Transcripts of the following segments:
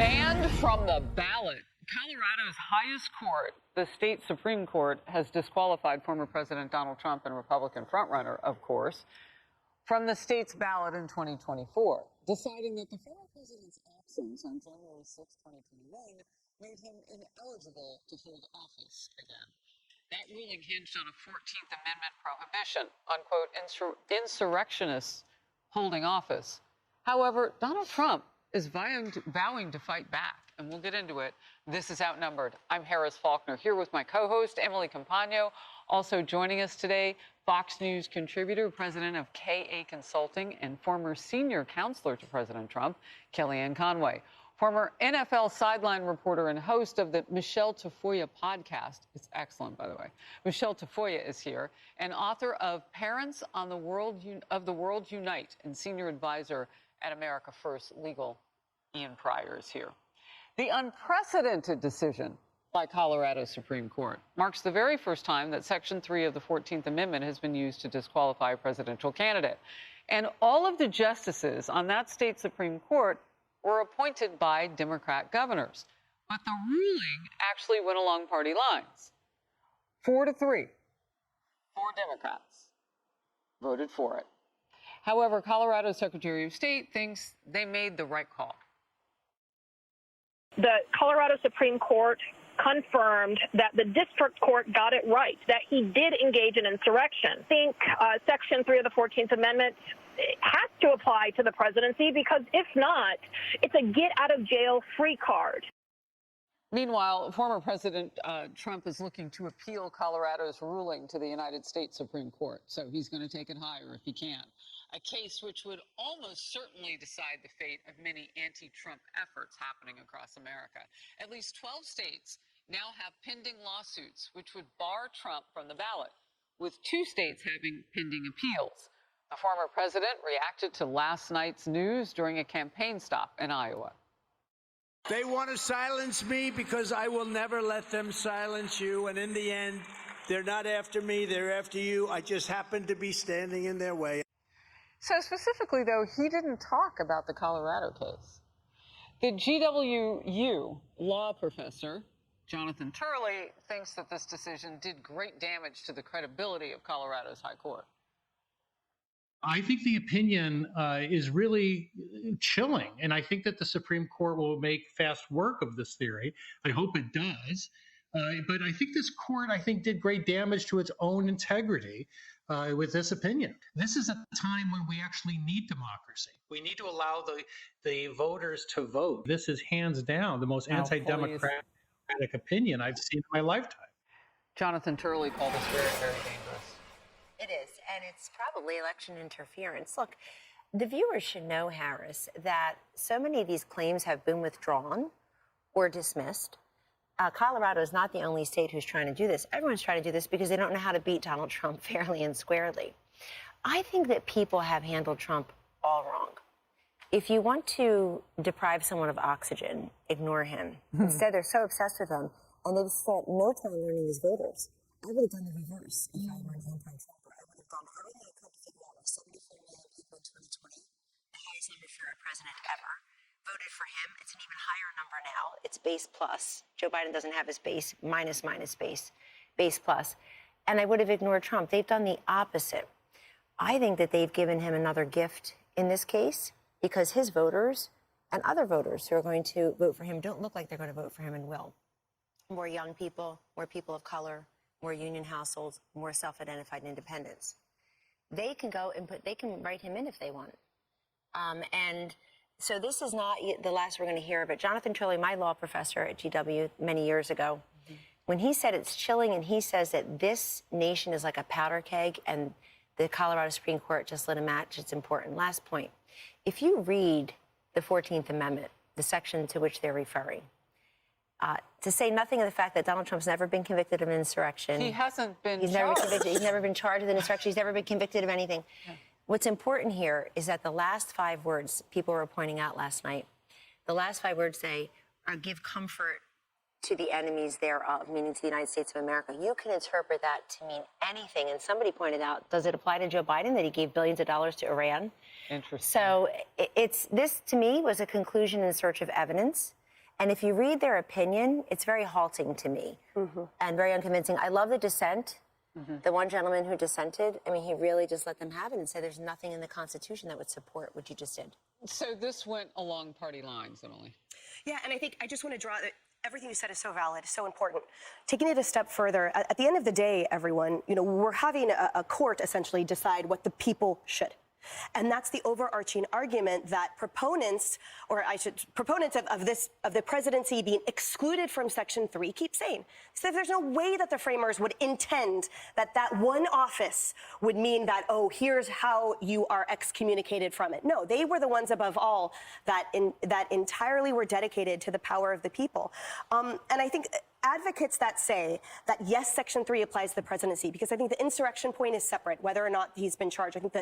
Banned from the ballot. Colorado's highest court, the state Supreme Court, has disqualified former President Donald Trump and Republican frontrunner, of course, from the state's ballot in 2024, deciding that the former president's absence on January 6, 2021 made him ineligible to hold office again. That ruling hinged on a 14th Amendment prohibition on, quote, insurrectionists holding office. However, Donald Trump is vowing to fight back, and we'll get into it. This is Outnumbered. I'm Harris Faulkner, here with my co-host, Emily Compagno. Also joining us today, Fox News contributor, president of KA Consulting, and former senior counselor to President Trump, Kellyanne Conway. Former NFL sideline reporter and host of the Michelle Tafoya podcast. It's excellent, by the way. Michelle Tafoya is here, and author of Parents of the World Unite, and senior advisor at America First Legal. Ian Pryor is here. The unprecedented decision by Colorado's Supreme Court marks the very first time that Section 3 of the 14th Amendment has been used to disqualify a presidential candidate. And all of the justices on that state Supreme Court were appointed by Democrat governors. But the ruling actually went along party lines. 4-3. 4 Democrats voted for it. However, Colorado's Secretary of State thinks they made the right call. The Colorado Supreme Court confirmed that the district court got it right, that he did engage in insurrection. I think Section 3 of the 14th Amendment has to apply to the presidency, because if not, it's a get-out-of-jail-free card. Meanwhile, former President Trump is looking to appeal Colorado's ruling to the United States Supreme Court, so he's going to take it higher if he can. A case which would almost certainly decide the fate of many anti-Trump efforts happening across America. At least 12 states now have pending lawsuits which would bar Trump from the ballot, with 2 states having pending appeals. The former president reacted to last night's news during a campaign stop in Iowa. They want to silence me because I will never let them silence you. And in the end, they're not after me, they're after you. I just happen to be standing in their way. So specifically, though, he didn't talk about the Colorado case. The GWU law professor, Jonathan Turley, thinks that this decision did great damage to the credibility of Colorado's high court. I think the opinion is really chilling, and I think that the Supreme Court will make fast work of this theory. I hope it does. But I think this court, did great damage to its own integrity with this opinion. This is a time when we actually need democracy. We need to allow the voters to vote. This is hands down the most anti-democratic opinion I've seen in my lifetime. Jonathan Turley called this very, very dangerous. It is, and it's probably election interference. Look, the viewers should know, Harris, that so many of these claims have been withdrawn or dismissed. Colorado is not the only state who's trying to do this. Everyone's trying to do this because they don't know how to beat Donald Trump fairly and squarely. I think that people have handled Trump all wrong. If you want to deprive someone of oxygen, ignore him. Instead, they're so obsessed with him, and they've spent no time learning his voters. I would have done the reverse if I were an anti-Trumper. I would have done everything I could to figure out why 74 million people in 2020, the highest number for a president ever, voted for him. It's an even higher number now. It's base plus. Joe Biden doesn't have his base, minus base plus. And I would have ignored Trump. They've done the opposite. I think that they've given him another gift in this case, because his voters and other voters who are going to vote for him don't look like they're going to vote for him and will. More young people, more people of color, more union households, more self-identified independents. They can go and they can write him in if they want. And so this is not the last we're going to hear of it. Jonathan Turley, my law professor at GW many years ago, when he said it's chilling, and he says that this nation is like a powder keg and the Colorado Supreme Court just lit a match, it's important. Last point. If you read the 14th Amendment, the section to which they're referring, to say nothing of the fact that Donald Trump's never been convicted of insurrection. He hasn't been He's never been convicted. He's never been charged with an insurrection. He's never been convicted of anything. Yeah. What's important here is that the last 5 words people were pointing out last night, the last 5 words say, give comfort to the enemies thereof, meaning to the United States of America. You can interpret that to mean anything. And somebody pointed out, does it apply to Joe Biden that he gave billions of dollars to Iran? Interesting. So this, to me, was a conclusion in search of evidence. And if you read their opinion, it's very halting to me and very unconvincing. I love the dissent. The one gentleman who dissented, I mean, he really just let them have it and said there's nothing in the Constitution that would support what you just did. So this went along party lines, Emily. Yeah, and I think I just want to draw that everything you said is so valid, so important. Taking it a step further, at the end of the day, everyone, we're having a court essentially decide what the people should. And that's the overarching argument that proponents of the presidency being excluded from Section 3 keep saying. So there's no way that the framers would intend that one office would mean that, oh, here's how you are excommunicated from it. No, they were the ones above all that entirely were dedicated to the power of the people. And I think advocates that say that, yes, Section 3 applies to the presidency, because I think the insurrection point is separate, whether or not he's been charged. I think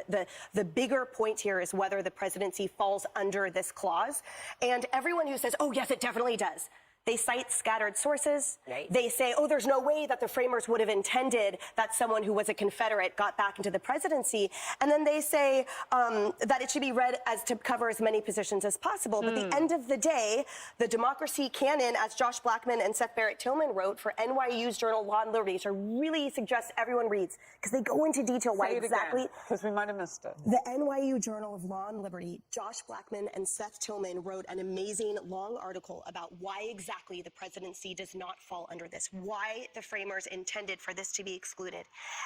the bigger point here is whether the presidency falls under this clause. And everyone who says, oh, yes, it definitely does, they cite scattered sources. Right. They say, oh, there's no way that the framers would have intended that someone who was a Confederate got back into the presidency. And then they say that it should be read as to cover as many positions as possible. But at the end of the day, the democracy canon, as Josh Blackman and Seth Barrett Tillman wrote for NYU's journal Law and Liberty, which I really suggest everyone reads, because they go into detail why exactly. Because we might have missed it. The NYU Journal of Law and Liberty, Josh Blackman and Seth Tillman wrote an amazing long article about why exactly the presidency does not fall under this, why the framers intended for this to be excluded.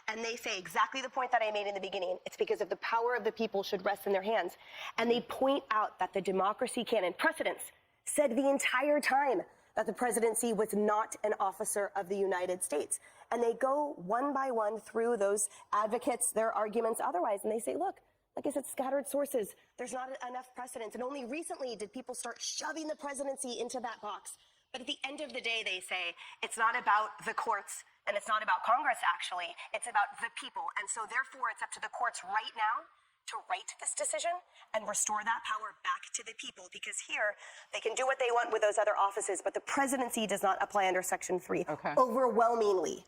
And they say exactly the point that I made in the beginning. It's because of the power of the people should rest in their hands. And they point out that the democracy canon, precedents, said the entire time that the presidency was not an officer of the United States. And they go one by one through those advocates, their arguments otherwise, and they say, look, like I said, scattered sources, there's not enough precedents. And only recently did people start shoving the presidency into that box. But at the end of the day, they say it's not about the courts and it's not about Congress, actually. It's about the people. And so therefore, it's up to the courts right now to write this decision and restore that power back to the people, because here they can do what they want with those other offices, but the presidency does not apply under Section 3 overwhelmingly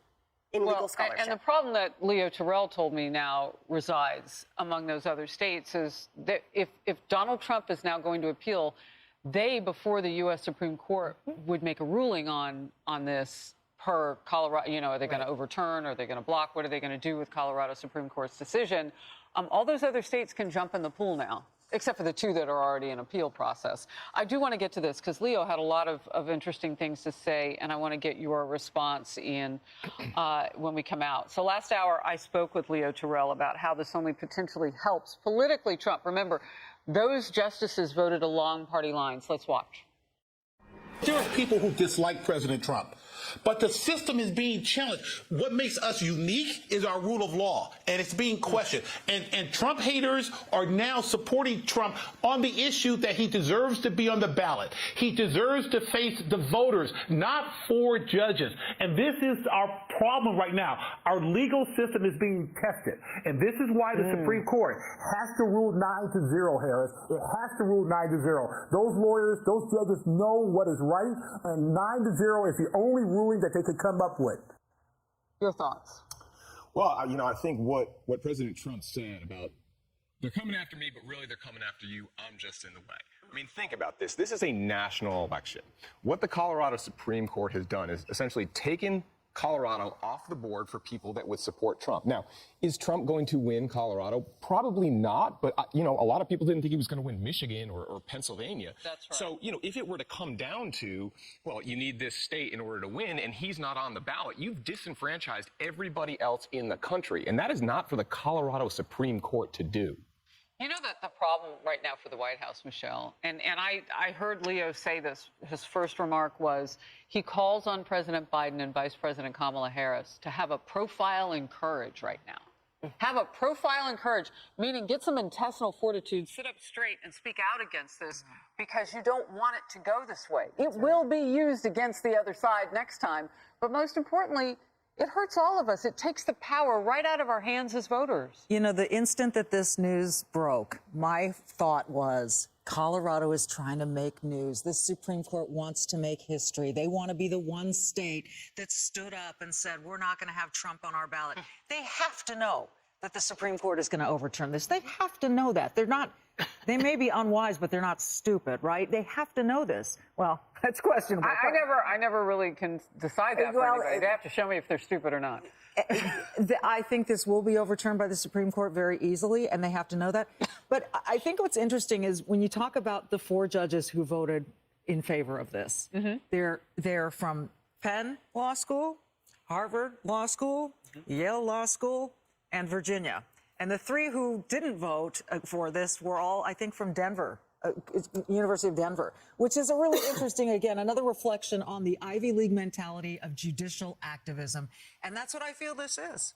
in legal scholarship. And the problem that Leo Terrell told me now resides among those other states is that if Donald Trump is now going to appeal, they, before the U.S. Supreme Court, would make a ruling on this per Colorado. Are they going to overturn? Are they going to block? What are they going to do with Colorado Supreme Court's decision? All those other states can jump in the pool now, except for the two that are already in appeal process. I do want to get to this because Leo had a lot of interesting things to say, and I want to get your response, Ian, when we come out. So last hour, I spoke with Leo Terrell about how this only potentially helps politically Trump. Remember, those justices voted along party lines. Let's watch. There are people who dislike President Trump, but the system is being challenged. What makes us unique is our rule of law, and it's being questioned. And Trump haters are now supporting Trump on the issue that he deserves to be on the ballot. He deserves to face the voters, not 4 judges. And this is our problem right now. Our legal system is being tested. And this is why the Supreme Court has to rule 9-0, Harris. It has to rule 9-0. Those lawyers, those judges know what is right, and 9-0 is the only ruling that they could come up with. Your thoughts? Well, I think what President Trump said about they're coming after me, but really they're coming after you. I'm just in the way. I mean, think about this. This is a national election. What the Colorado Supreme Court has done is essentially taken Colorado off the board for people that would support Trump. Now, is Trump going to win Colorado? Probably not, but, a lot of people didn't think he was going to win Michigan or Pennsylvania. That's right. So, if it were to come down to, well, you need this state in order to win, and he's not on the ballot, you've disenfranchised everybody else in the country, and that is not for the Colorado Supreme Court to do. You know that the problem right now for the White House, Michelle, and I heard Leo say this, his first remark was he calls on President Biden and Vice President Kamala Harris to have a profile in courage right now. Have a profile in courage, meaning get some intestinal fortitude, sit up straight and speak out against this because you don't want it to go this way. It will be used against the other side next time, but most importantly, it hurts all of us. It takes the power right out of our hands as voters. The instant that this news broke, my thought was Colorado is trying to make news. This Supreme Court wants to make history. They want to be the one state that stood up and said, we're not going to have Trump on our ballot. They have to know that the Supreme Court is going to overturn this. They have to know that. They're not They may be unwise, but they're not stupid, right? They have to know this. Well, that's questionable. I never really can decide that for Well, anybody. They have to show me if they're stupid or not. I think this will be overturned by the Supreme Court very easily, and they have to know that. But I think what's interesting is when you talk about the 4 judges who voted in favor of this, they're from Penn Law School, Harvard Law School, Yale Law School, and Virginia. And the 3 who didn't vote for this were all, I think, from Denver, University of Denver, which is a really interesting, again, another reflection on the Ivy League mentality of judicial activism. And that's what I feel this is.